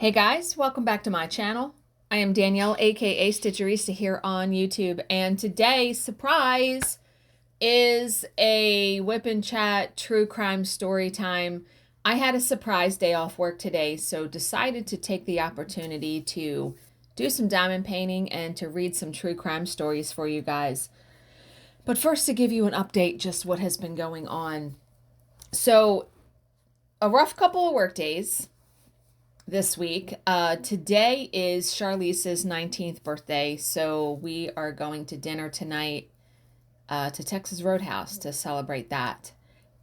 Hey guys, welcome back to my channel. I am Danielle, aka Stitchery here on YouTube, and today, surprise, is a Whip and Chat true crime story time. I had a surprise day off work today, so decided to take the opportunity to do some diamond painting and to read some true crime stories for you guys. But first, to give you an update, just what has been going on. So, a rough couple of work days this week. Today is Charlize's 19th birthday, so we are going to dinner tonight to Texas Roadhouse to celebrate that.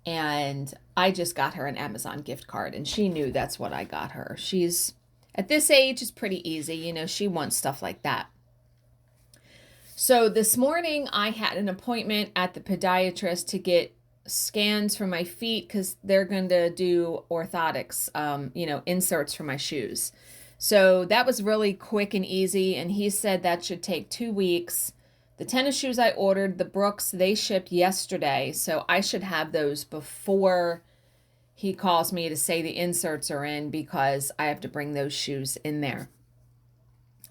And I just got her an Amazon gift card, and she knew that's what I got her. She's, at this age, it's pretty easy. You know, she wants stuff like that. So this morning, I had an appointment at the podiatrist to get scans for my feet because they're going to do orthotics, inserts for my shoes. So that was really quick and easy, and he said that should take 2 weeks. The tennis shoes I ordered, the Brooks, they shipped yesterday, so I should have those before he calls me to say the inserts are in because I have to bring those shoes in there.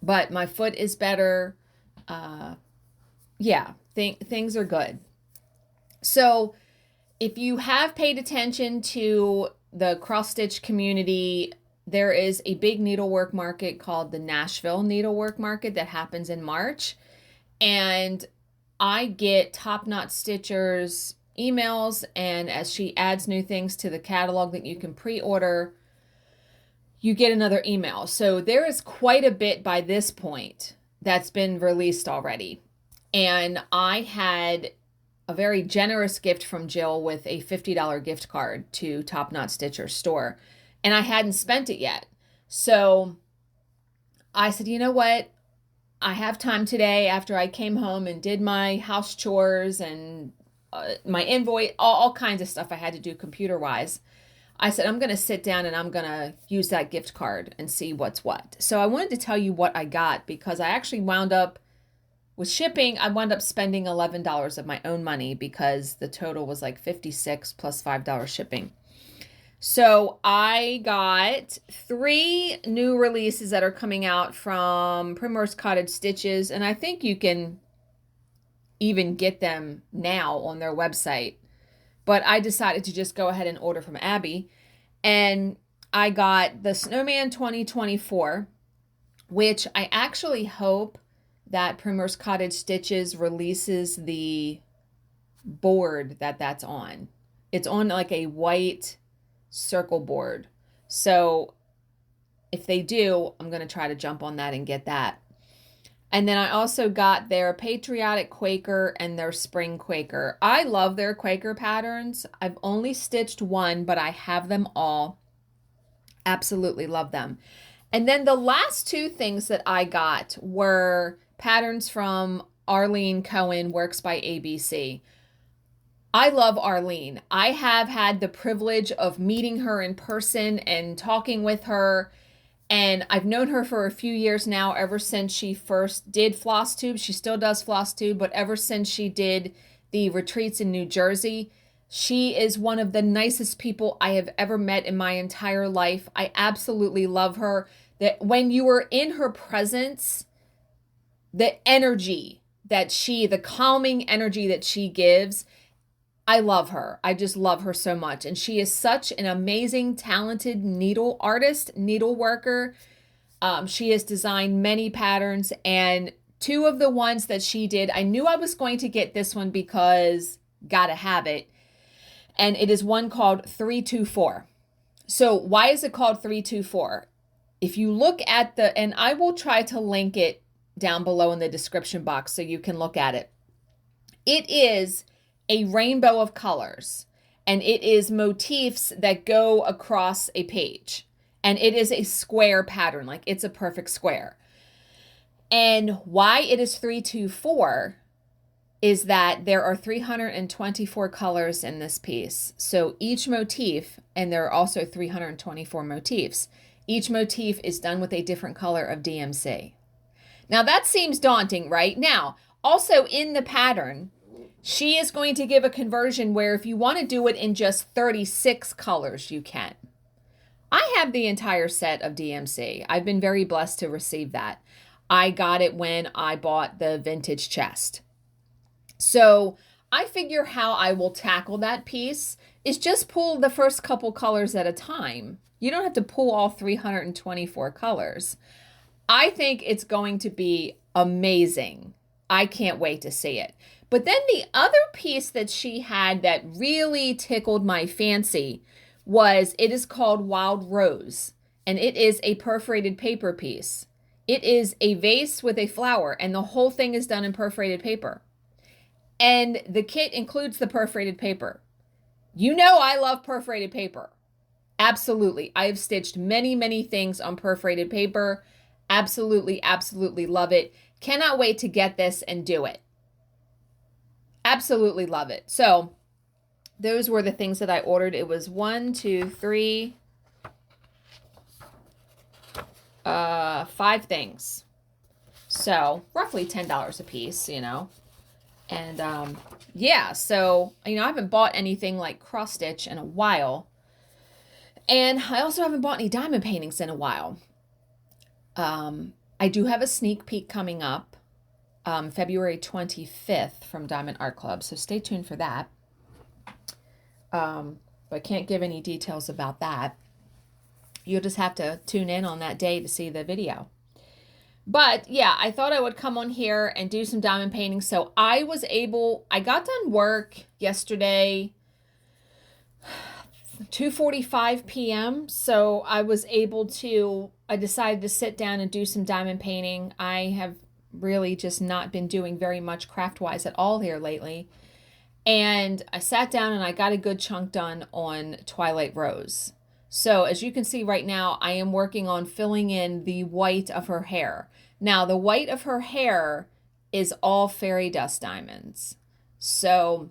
But my foot is better. Things are good. So if you have paid attention to the cross-stitch community, there is a big needlework market called the Nashville Needlework Market that happens in March. And I get Top Knot Stitchers emails, and as she adds new things to the catalog that you can pre-order, you get another email. So there is quite a bit by this point that's been released already. And I had a very generous gift from Jill with a $50 gift card to Top Knot Stitcher's store. And I hadn't spent it yet. So I said, you know what? I have time today after I came home and did my house chores and my invoice, all kinds of stuff I had to do computer-wise. I said, I'm going to sit down and I'm going to use that gift card and see what's what. So I wanted to tell you what I got because I actually wound up with shipping. I wound up spending $11 of my own money because the total was like $56 plus $5 shipping. So I got 3 new releases that are coming out from Primrose Cottage Stitches, and I think you can even get them now on their website. But I decided to just go ahead and order from Abby, and I got the Snowman 2024, which I actually hope that Primrose Cottage Stitches releases the board that's on. It's on like a white circle board. So if they do, I'm going to try to jump on that and get that. And then I also got their Patriotic Quaker and their Spring Quaker. I love their Quaker patterns. I've only stitched one, but I have them all. Absolutely love them. And then the last 2 things that I got were patterns from Arlene Cohen, WorksByABC. I love Arlene. I have had the privilege of meeting her in person and talking with her, and I've known her for a few years now, ever since she first did floss tube. She still does floss tube, but ever since she did the retreats in New Jersey, she is one of the nicest people I have ever met in my entire life. I absolutely love her. That when you are in her presence, the energy that the calming energy that she gives, I love her. I just love her so much. And she is such an amazing, talented needle artist, needle worker. She has designed many patterns, and 2 of the ones that she did, I knew I was going to get this one because gotta have it. And it is one called 324. So why is it called 324? If you look at and I will try to link it down below in the description box so you can look at it. It is a rainbow of colors, and it is motifs that go across a page, and it is a square pattern, like it's a perfect square. And why it is 324 is that there are 324 colors in this piece. So each motif, and there are also 324 motifs, each motif is done with a different color of DMC. Now that seems daunting, right? Now, also in the pattern, she is going to give a conversion where if you want to do it in just 36 colors, you can. I have the entire set of DMC. I've been very blessed to receive that. I got it when I bought the vintage chest. So I figure how I will tackle that piece is just pull the first couple colors at a time. You don't have to pull all 324 colors. I think it's going to be amazing. I can't wait to see it. But then the other piece that she had that really tickled my fancy was, it is called Wild Rose, and it is a perforated paper piece. It is a vase with a flower, and the whole thing is done in perforated paper. And the kit includes the perforated paper. You know I love perforated paper. Absolutely. I have stitched many, many things on perforated paper. Absolutely, absolutely love it. Cannot wait to get this and do it. Absolutely love it. So those were the things that I ordered. It was 1, 2, 3, 5 things. So roughly $10 a piece, you know. And yeah, so, you know, I haven't bought anything like cross stitch in a while. And I also haven't bought any diamond paintings in a while. I do have a sneak peek coming up, February 25th from Diamond Art Club. So stay tuned for that. But I can't give any details about that. You'll just have to tune in on that day to see the video. But yeah, I thought I would come on here and do some diamond painting. So I got done work yesterday, 2:45 p.m. So I decided to sit down and do some diamond painting. I have really just not been doing very much craft-wise at all here lately. And I sat down and I got a good chunk done on Twilight Rose. So as you can see right now, I am working on filling in the white of her hair. Now, the white of her hair is all fairy dust diamonds. So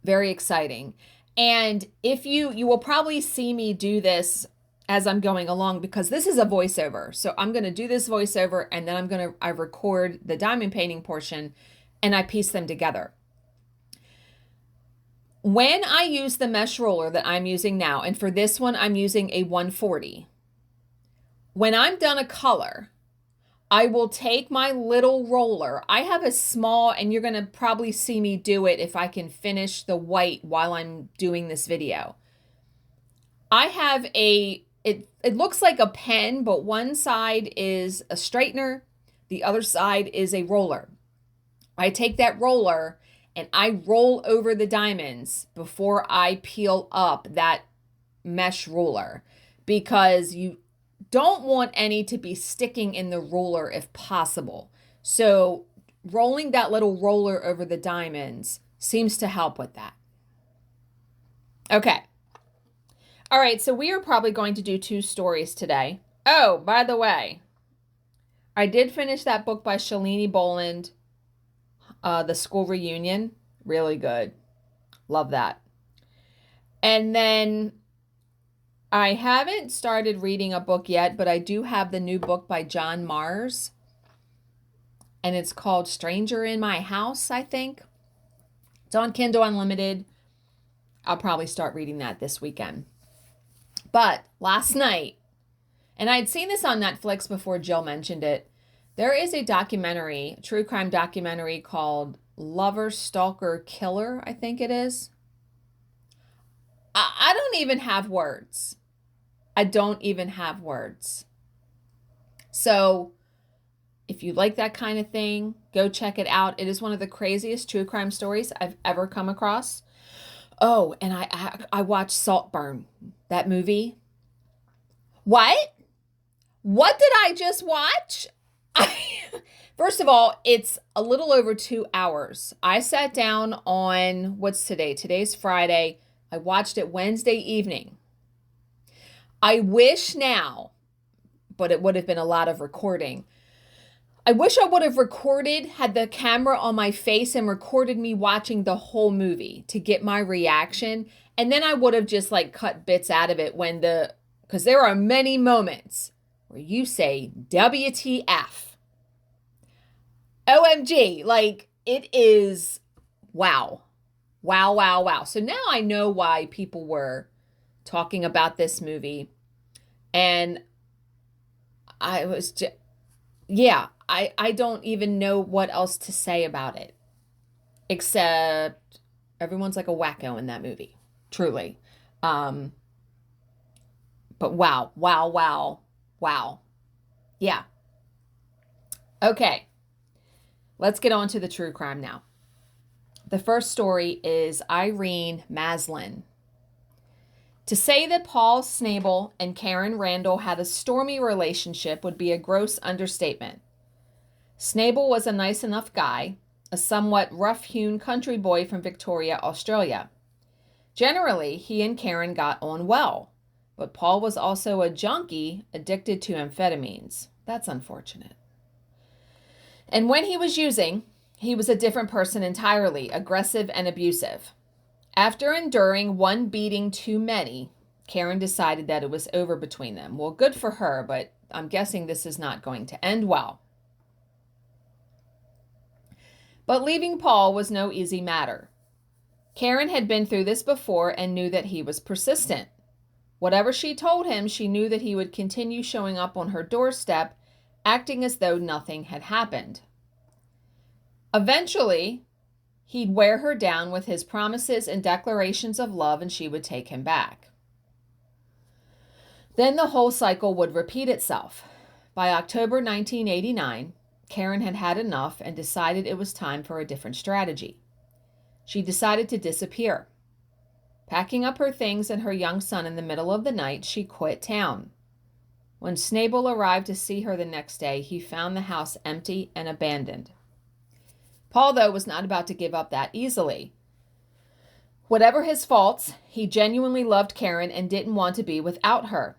very exciting. And if you will probably see me do this as I'm going along, because this is a voiceover. So I'm going to do this voiceover, and then I record the diamond painting portion and I piece them together. When I use the mesh roller that I'm using now, and for this one, I'm using a 140. When I'm done a color, I will take my little roller. I have a small, and you're going to probably see me do it if I can finish the white while I'm doing this video. I have it looks like a pen, but one side is a straightener. The other side is a roller. I take that roller and I roll over the diamonds before I peel up that mesh roller, because you don't want any to be sticking in the roller if possible. So rolling that little roller over the diamonds seems to help with that. Okay. All right, so we are probably going to do 2 stories today. Oh, by the way, I did finish that book by Shalini Boland, The School Reunion. Really good. Love that. And then I haven't started reading a book yet, but I do have the new book by John Mars. And it's called Stranger in My House, I think. It's on Kindle Unlimited. I'll probably start reading that this weekend. But last night, and I'd seen this on Netflix before Jill mentioned it, there is a documentary, a true crime documentary called Lover, Stalker, Killer, I think it is. I don't even have words. I don't even have words. So if you like that kind of thing, go check it out. It is one of the craziest true crime stories I've ever come across. Oh, and I watched Saltburn, that movie. What? What did I just watch? First of all, it's a little over 2 hours. I sat down on, what's today? Today's Friday. I watched it Wednesday evening. I wish now, but it would have been a lot of recording. I wish I would have had the camera on my face and recorded me watching the whole movie to get my reaction. And then I would have just like cut bits out of it because there are many moments where you say WTF. OMG, like it is wow. Wow, wow, wow. So now I know why people were talking about this movie. And I was just, yeah, I don't even know what else to say about it. Except everyone's like a wacko in that movie. Truly. But wow, wow, wow, wow. Yeah. Okay. Let's get on to the true crime now. The first story is Irene Maslin. To say that Paul Snable and Karen Randall had a stormy relationship would be a gross understatement. Snable was a nice enough guy, a somewhat rough-hewn country boy from Victoria, Australia. Generally, he and Karen got on well, but Paul was also a junkie addicted to amphetamines. That's unfortunate. And when he was using, he was a different person entirely, aggressive and abusive. After enduring one beating too many, Karen decided that it was over between them. Well, good for her, but I'm guessing this is not going to end well. But leaving Paul was no easy matter. Karen had been through this before and knew that he was persistent. Whatever she told him, she knew that he would continue showing up on her doorstep, acting as though nothing had happened. Eventually, he'd wear her down with his promises and declarations of love, and she would take him back. Then the whole cycle would repeat itself. By October 1989, Karen had had enough and decided it was time for a different strategy. She decided to disappear. Packing up her things and her young son in the middle of the night, she quit town. When Snable arrived to see her the next day, he found the house empty and abandoned. Paul, though, was not about to give up that easily. Whatever his faults, he genuinely loved Karen and didn't want to be without her.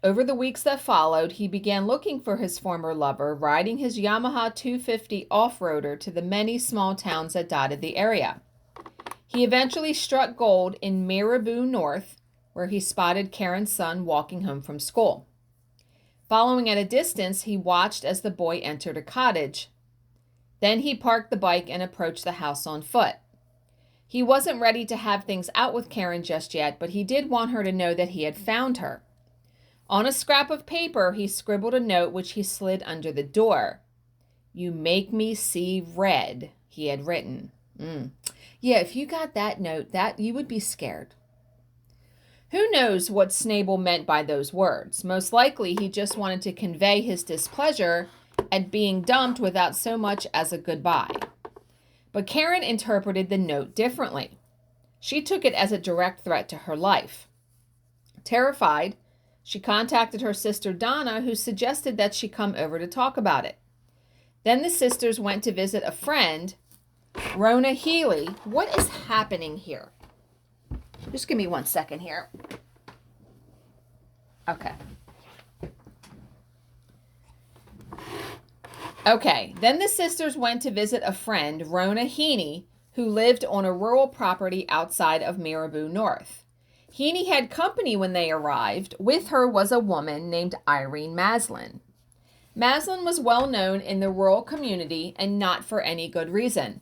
Over the weeks that followed, he began looking for his former lover, riding his Yamaha 250 off-roader to the many small towns that dotted the area. He eventually struck gold in Marabou North, where he spotted Karen's son walking home from school. Following at a distance, he watched as the boy entered a cottage. Then he parked the bike and approached the house on foot. He wasn't ready to have things out with Karen just yet, but he did want her to know that he had found her. On a scrap of paper, he scribbled a note which he slid under the door. "You make me see red," he had written. Yeah, if you got that note, that you would be scared. Who knows what Snable meant by those words? Most likely, he just wanted to convey his displeasure at being dumped without so much as a goodbye. But Karen interpreted the note differently. She took it as a direct threat to her life. Terrified, she contacted her sister Donna, who suggested that she come over to talk about it. Then the sisters went to visit a friend, Rona Healy. What is happening here? Just give me 1 second here. Okay, then the sisters went to visit a friend, Rona Heaney, who lived on a rural property outside of Marabou North. Heaney had company when they arrived. With her was a woman named Irene Maslin. Maslin was well known in the rural community, and not for any good reason.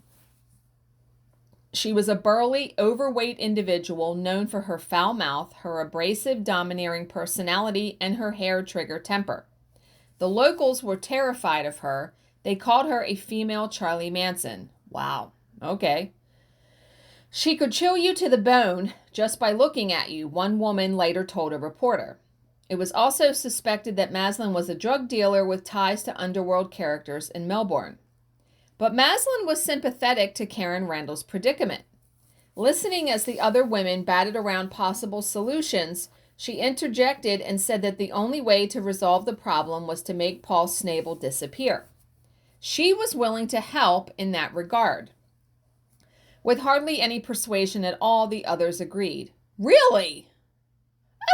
She was a burly, overweight individual known for her foul mouth, her abrasive, domineering personality, and her hair-trigger temper. The locals were terrified of her. They called her a female Charlie Manson. Wow, okay. She could chill you to the bone just by looking at you, one woman later told a reporter. It was also suspected that Maslin was a drug dealer with ties to underworld characters in Melbourne. But Maslin was sympathetic to Karen Randall's predicament. Listening as the other women batted around possible solutions, she interjected and said that the only way to resolve the problem was to make Paul Snable disappear. She was willing to help in that regard. With hardly any persuasion at all, the others agreed. Really?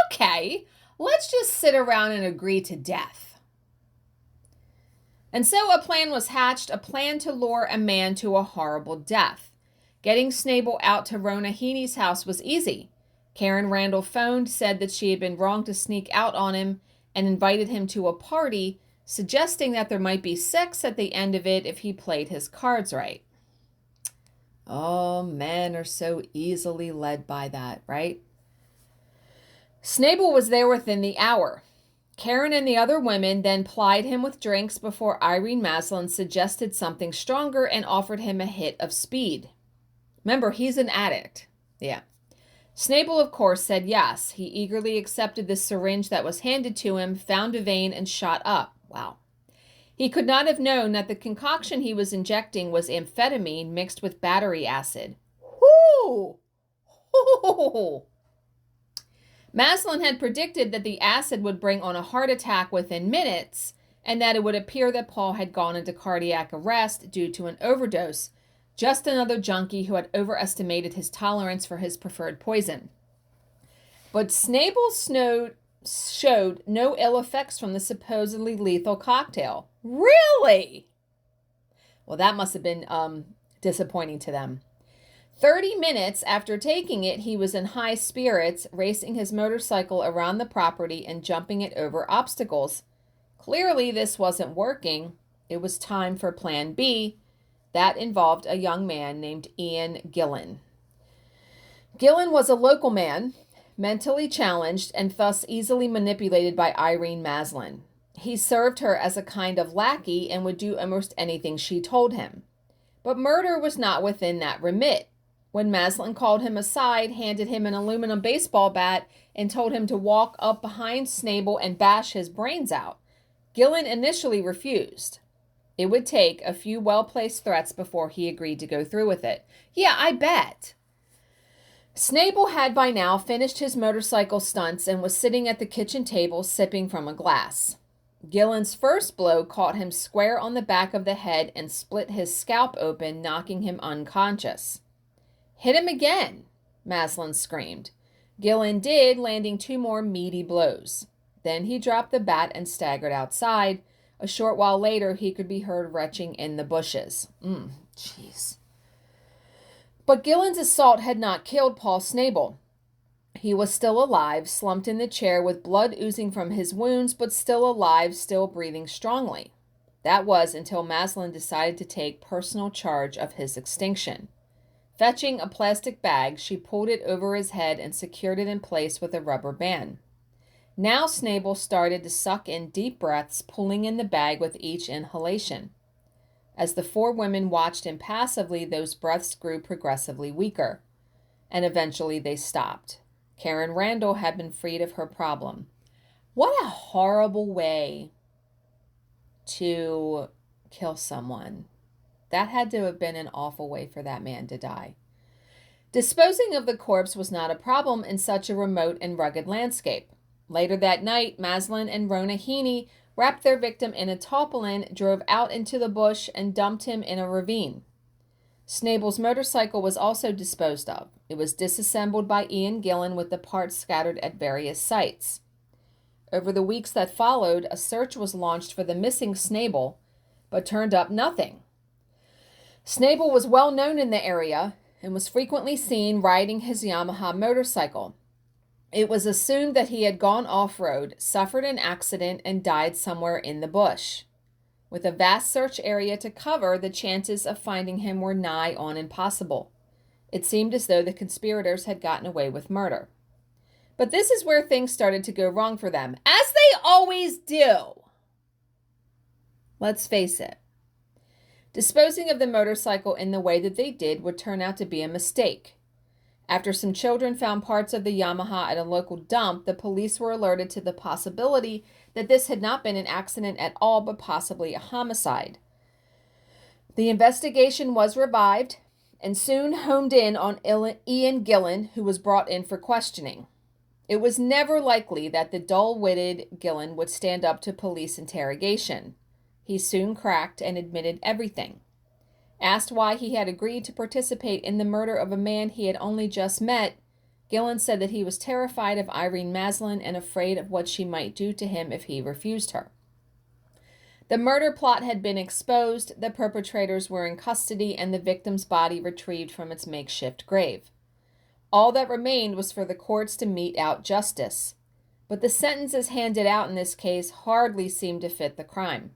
Okay, let's just sit around and agree to death. And so a plan was hatched, a plan to lure a man to a horrible death. Getting Snable out to Rona Heaney's house was easy. Karen Randall phoned, said that she had been wrong to sneak out on him, and invited him to a party, suggesting that there might be sex at the end of it if he played his cards right. Oh, men are so easily led by that, right? Snable was there within the hour. Karen and the other women then plied him with drinks before Irene Maslin suggested something stronger and offered him a hit of speed. Remember, he's an addict. Yeah. Snable, of course, said yes. He eagerly accepted the syringe that was handed to him, found a vein, and shot up. Wow. He could not have known that the concoction he was injecting was amphetamine mixed with battery acid. Whoo! Whoo! Maslin had predicted that the acid would bring on a heart attack within minutes, and that it would appear that Paul had gone into cardiac arrest due to an overdose, just another junkie who had overestimated his tolerance for his preferred poison. But Snable showed no ill effects from the supposedly lethal cocktail. Really? Well, that must have been disappointing to them. 30 minutes after taking it, he was in high spirits, racing his motorcycle around the property and jumping it over obstacles. Clearly, this wasn't working. It was time for Plan B. That involved a young man named Ian Gillan. Gillan was a local man, mentally challenged and thus easily manipulated by Irene Maslin. He served her as a kind of lackey and would do almost anything she told him. But murder was not within that remit. When Maslin called him aside, handed him an aluminum baseball bat, and told him to walk up behind Snable and bash his brains out, Gillan initially refused. It would take a few well-placed threats before he agreed to go through with it. Yeah, I bet. Snable had by now finished his motorcycle stunts and was sitting at the kitchen table sipping from a glass. Gillan's first blow caught him square on the back of the head and split his scalp open, knocking him unconscious. "Hit him again," Maslin screamed. Gillan did, landing 2 more meaty blows. Then he dropped the bat and staggered outside. A short while later, he could be heard retching in the bushes. Jeez. But Gillan's assault had not killed Paul Snable. He was still alive, slumped in the chair with blood oozing from his wounds, but still alive, still breathing strongly. That was until Maslin decided to take personal charge of his extinction. Fetching a plastic bag, she pulled it over his head and secured it in place with a rubber band. Now Snable started to suck in deep breaths, pulling in the bag with each inhalation. As the 4 women watched impassively, those breaths grew progressively weaker, and eventually they stopped. Karen Randall had been freed of her problem. What a horrible way to kill someone. That had to have been an awful way for that man to die. Disposing of the corpse was not a problem in such a remote and rugged landscape. Later that night, Maslin and Rona Heaney wrapped their victim in a tarpaulin, drove out into the bush, and dumped him in a ravine. Snable's motorcycle was also disposed of. It was disassembled by Ian Gillan with the parts scattered at various sites. Over the weeks that followed, a search was launched for the missing Snable, but turned up nothing. Snable was well known in the area and was frequently seen riding his Yamaha motorcycle. It was assumed that he had gone off-road, suffered an accident, and died somewhere in the bush. With a vast search area to cover, the chances of finding him were nigh on impossible. It seemed as though the conspirators had gotten away with murder. But this is where things started to go wrong for them, as they always do. Let's face it. Disposing of the motorcycle in the way that they did would turn out to be a mistake. After some children found parts of the Yamaha at a local dump, the police were alerted to the possibility that this had not been an accident at all, but possibly a homicide. The investigation was revived and soon homed in on Ian Gillan, who was brought in for questioning. It was never likely that the dull-witted Gillan would stand up to police interrogation. He soon cracked and admitted everything. Asked why he had agreed to participate in the murder of a man he had only just met, Gillan said that he was terrified of Irene Maslin and afraid of what she might do to him if he refused her. The murder plot had been exposed, the perpetrators were in custody, and the victim's body retrieved from its makeshift grave. All that remained was for the courts to mete out justice. But the sentences handed out in this case hardly seemed to fit the crime.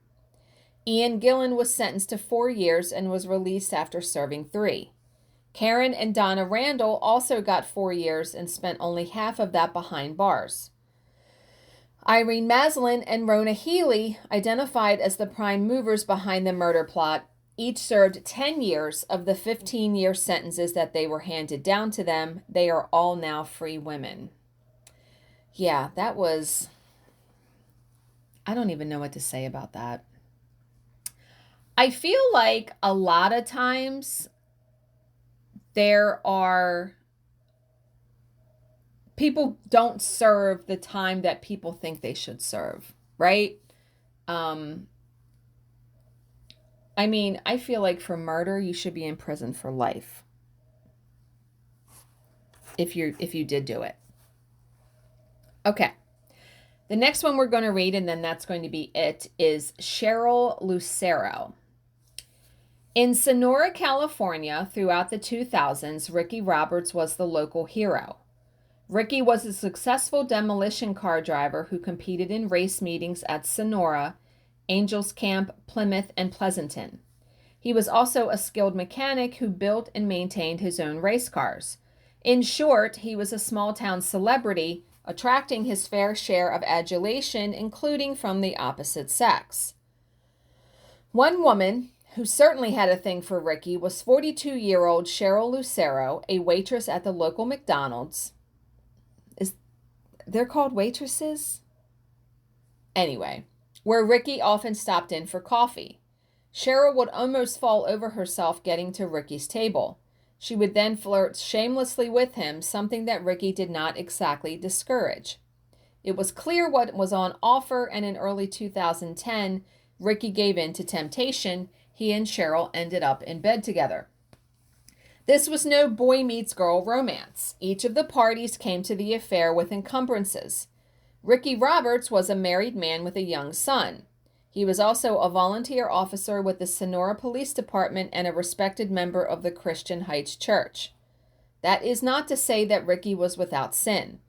Ian Gillan was sentenced to 4 years and was released after serving 3. Karen and Donna Randall also got 4 years and spent only half of that behind bars. Irene Maslin and Rona Healy, identified as the prime movers behind the murder plot, each served 10 years of the 15-year sentences that they were handed down to them. They are all now free women. Yeah, that was... I don't even know what to say about that. I feel like a lot of times there are... people don't serve the time that people think they should serve, right? I mean, I feel like for murder, you should be in prison for life. If you did do it. Okay. The next one we're going to read, and then that's going to be it, is Cheryl Lucero. In Sonora, California, throughout the 2000s, Ricky Roberts was the local hero. Ricky was a successful demolition car driver who competed in race meetings at Sonora, Angels Camp, Plymouth, and Pleasanton. He was also a skilled mechanic who built and maintained his own race cars. In short, he was a small-town celebrity, attracting his fair share of adulation, including from the opposite sex. One woman who certainly had a thing for Ricky was 42-year-old Cheryl Lucero, a waitress at the local McDonald's. They're called waitresses? Anyway, where Ricky often stopped in for coffee. Cheryl would almost fall over herself getting to Ricky's table. She would then flirt shamelessly with him, something that Ricky did not exactly discourage. It was clear what was on offer, and in early 2010, Ricky gave in to temptation. He and Cheryl ended up in bed together. This was no boy meets girl romance. Each of the parties came to the affair with encumbrances. Ricky Roberts was a married man with a young son. He was also a volunteer officer with the Sonora Police Department and a respected member of the Christian Heights Church. That is not to say that Ricky was without sin.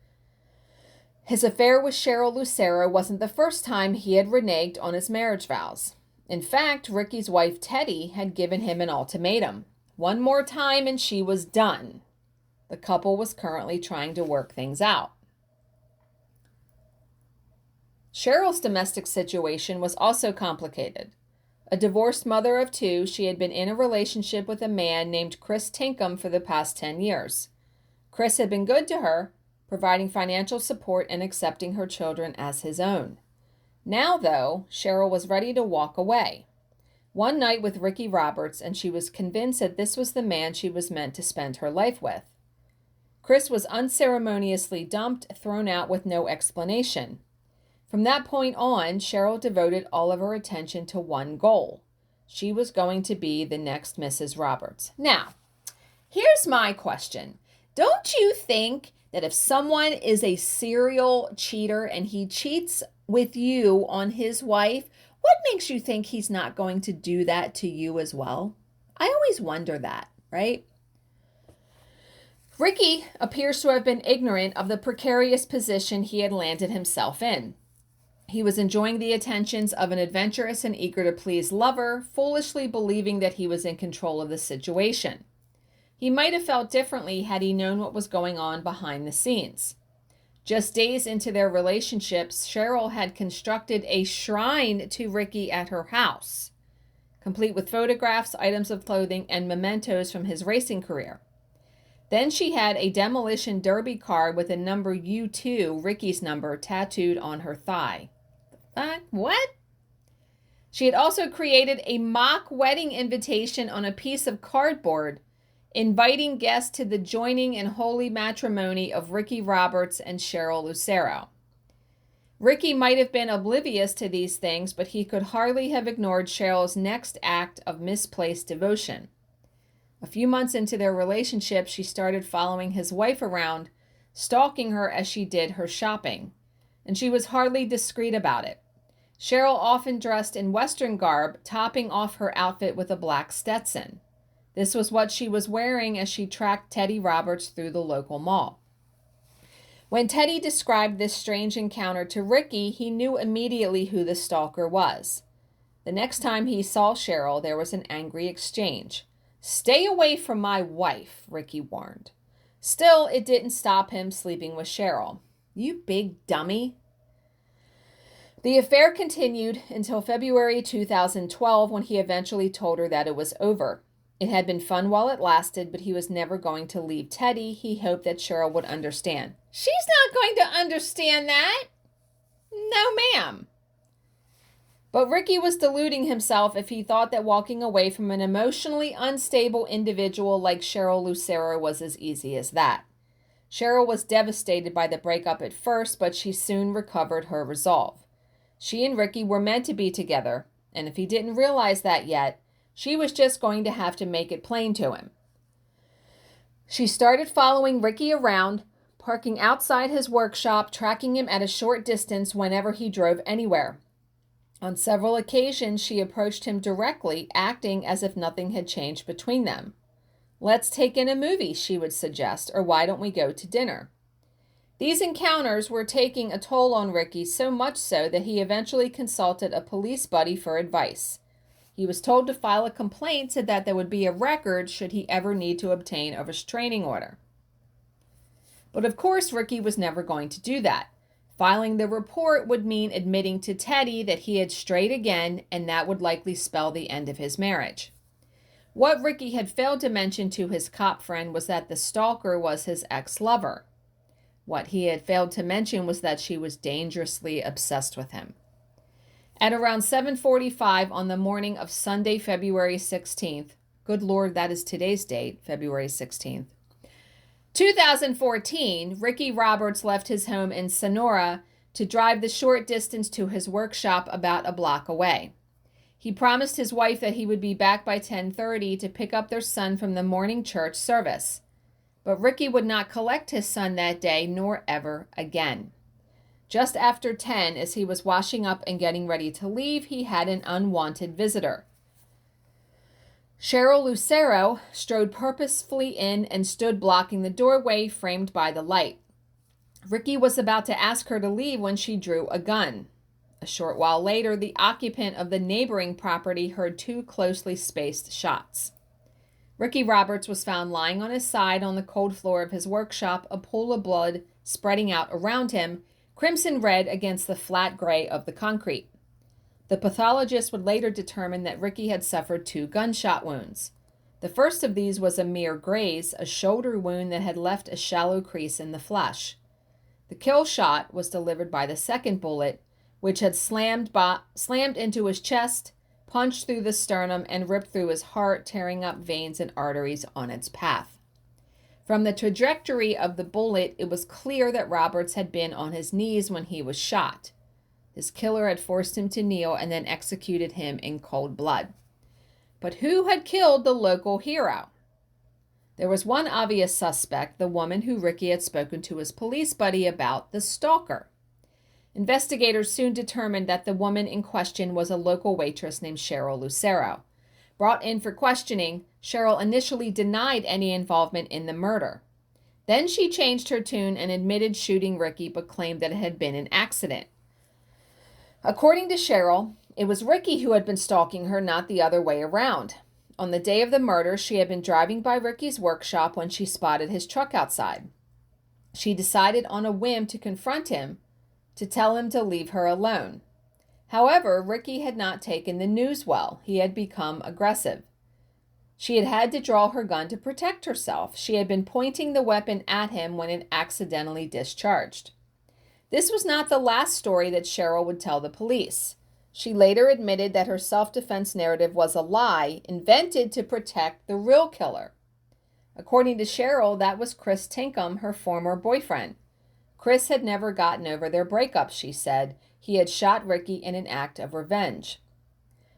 His affair with Cheryl Lucero wasn't the first time he had reneged on his marriage vows. In fact, Ricky's wife Teddy had given him an ultimatum. One more time and she was done. The couple was currently trying to work things out. Cheryl's domestic situation was also complicated. A divorced mother of 2, she had been in a relationship with a man named Chris Tinkham for the past 10 years. Chris had been good to her, providing financial support and accepting her children as his own. Now, though, Cheryl was ready to walk away. One night with Ricky Roberts, and she was convinced that this was the man she was meant to spend her life with. Chris was unceremoniously dumped, thrown out with no explanation. From that point on, Cheryl devoted all of her attention to one goal. She was going to be the next Mrs. Roberts. Now, here's my question. Don't you think that if someone is a serial cheater and he cheats with you on his wife, what makes you think he's not going to do that to you as well? I always wonder that, right? Ricky appears to have been ignorant of the precarious position he had landed himself in. He was enjoying the attentions of an adventurous and eager to please lover, foolishly believing that he was in control of the situation. He might have felt differently had he known what was going on behind the scenes. Just days into their relationships, Cheryl had constructed a shrine to Ricky at her house, complete with photographs, items of clothing, and mementos from his racing career. Then she had a demolition derby card with a number U2, Ricky's number, tattooed on her thigh. What? She had also created a mock wedding invitation on a piece of cardboard, inviting guests to the joining in holy matrimony of Ricky Roberts and Cheryl Lucero. Ricky might have been oblivious to these things, but he could hardly have ignored Cheryl's next act of misplaced devotion. A few months into their relationship, she started following his wife around, stalking her as she did her shopping, and she was hardly discreet about it. Cheryl often dressed in Western garb, topping off her outfit with a black Stetson. This was what she was wearing as she tracked Teddy Roberts through the local mall. When Teddy described this strange encounter to Ricky, he knew immediately who the stalker was. The next time he saw Cheryl, there was an angry exchange. "Stay away from my wife," Ricky warned. Still, it didn't stop him sleeping with Cheryl. "You big dummy." The affair continued until February 2012, when he eventually told her that it was over. It had been fun while it lasted, but he was never going to leave Teddy. He hoped that Cheryl would understand. "She's not going to understand that." "No, ma'am." But Ricky was deluding himself if he thought that walking away from an emotionally unstable individual like Cheryl Lucero was as easy as that. Cheryl was devastated by the breakup at first, but she soon recovered her resolve. She and Ricky were meant to be together, and if he didn't realize that yet, she was just going to have to make it plain to him. She started following Ricky around, parking outside his workshop, tracking him at a short distance whenever he drove anywhere. On several occasions, she approached him directly, acting as if nothing had changed between them. "Let's take in a movie," she would suggest, "or why don't we go to dinner?" These encounters were taking a toll on Ricky, so much so that he eventually consulted a police buddy for advice. He was told to file a complaint so that there would be a record should he ever need to obtain a restraining order. But of course, Ricky was never going to do that. Filing the report would mean admitting to Teddy that he had strayed again, and that would likely spell the end of his marriage. What Ricky had failed to mention to his cop friend was that the stalker was his ex-lover. What he had failed to mention was that she was dangerously obsessed with him. At around 7:45 on the morning of Sunday, February 16th, good Lord, that is today's date, February 16th, 2014, Ricky Roberts left his home in Sonora to drive the short distance to his workshop about a block away. He promised his wife that he would be back by 10:30 to pick up their son from the morning church service. But Ricky would not collect his son that day, nor ever again. Just after 10, as he was washing up and getting ready to leave, he had an unwanted visitor. Cheryl Lucero strode purposefully in and stood blocking the doorway framed by the light. Ricky was about to ask her to leave when she drew a gun. A short while later, the occupant of the neighboring property heard two closely spaced shots. Ricky Roberts was found lying on his side on the cold floor of his workshop, a pool of blood spreading out around him, crimson red against the flat gray of the concrete. The pathologist would later determine that Ricky had suffered 2 gunshot wounds. The first of these was a mere graze, a shoulder wound that had left a shallow crease in the flesh. The kill shot was delivered by the second bullet, which had slammed into his chest, punched through the sternum, and ripped through his heart, tearing up veins and arteries on its path. From the trajectory of the bullet, it was clear that Roberts had been on his knees when he was shot. His killer had forced him to kneel and then executed him in cold blood. But who had killed the local hero? There was one obvious suspect, the woman who Ricky had spoken to his police buddy about, the stalker. Investigators soon determined that the woman in question was a local waitress named Cheryl Lucero. Brought in for questioning, Cheryl initially denied any involvement in the murder. Then she changed her tune and admitted shooting Ricky, but claimed that it had been an accident. According to Cheryl, it was Ricky who had been stalking her, not the other way around. On the day of the murder, she had been driving by Ricky's workshop when she spotted his truck outside. She decided on a whim to confront him, to tell him to leave her alone. However, Ricky had not taken the news well. He had become aggressive. She had had to draw her gun to protect herself. She had been pointing the weapon at him when it accidentally discharged. This was not the last story that Cheryl would tell the police. She later admitted that her self-defense narrative was a lie, invented to protect the real killer. According to Cheryl, that was Chris Tinkham, her former boyfriend. Chris had never gotten over their breakup, she said. He had shot Ricky in an act of revenge.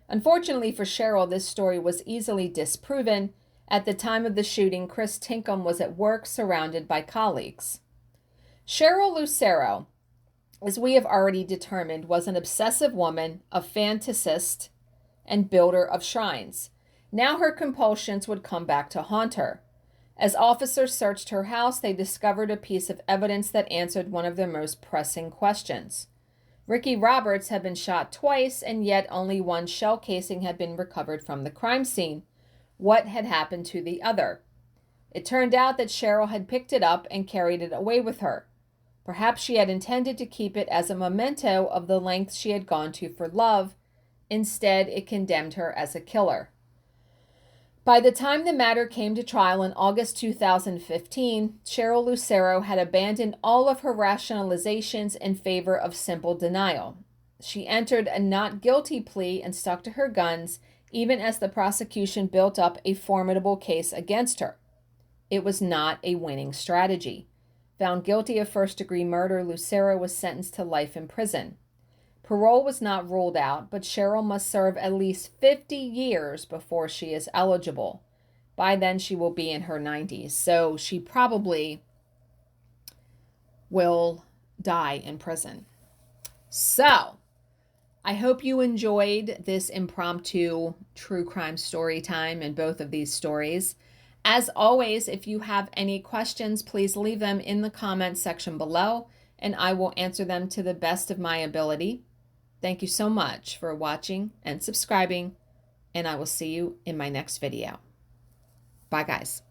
Unfortunately for Cheryl, this story was easily disproven. At the time of the shooting, Chris Tinkham was at work surrounded by colleagues. Cheryl Lucero, as we have already determined, was an obsessive woman, a fantasist, and builder of shrines. Now her compulsions would come back to haunt her. As officers searched her house, they discovered a piece of evidence that answered one of their most pressing questions. Ricky Roberts had been shot twice, and yet only one shell casing had been recovered from the crime scene. what had happened to the other. It turned out that Cheryl had picked it up and carried it away with her. Perhaps she had intended to keep it as a memento of the lengths she had gone to for love. Instead, it condemned her as a killer. By the time the matter came to trial in August 2015, Cheryl Lucero had abandoned all of her rationalizations in favor of simple denial. She entered a not guilty plea and stuck to her guns, even as the prosecution built up a formidable case against her. It was not a winning strategy. Found guilty of first-degree murder, Lucero was sentenced to life in prison. Parole was not ruled out, but Cheryl must serve at least 50 years before she is eligible. By then, she will be in her 90s, so she probably will die in prison. So, I hope you enjoyed this impromptu true crime story time in both of these stories. As always, if you have any questions, please leave them in the comments section below, and I will answer them to the best of my ability. Thank you so much for watching and subscribing, and I will see you in my next video. Bye, guys.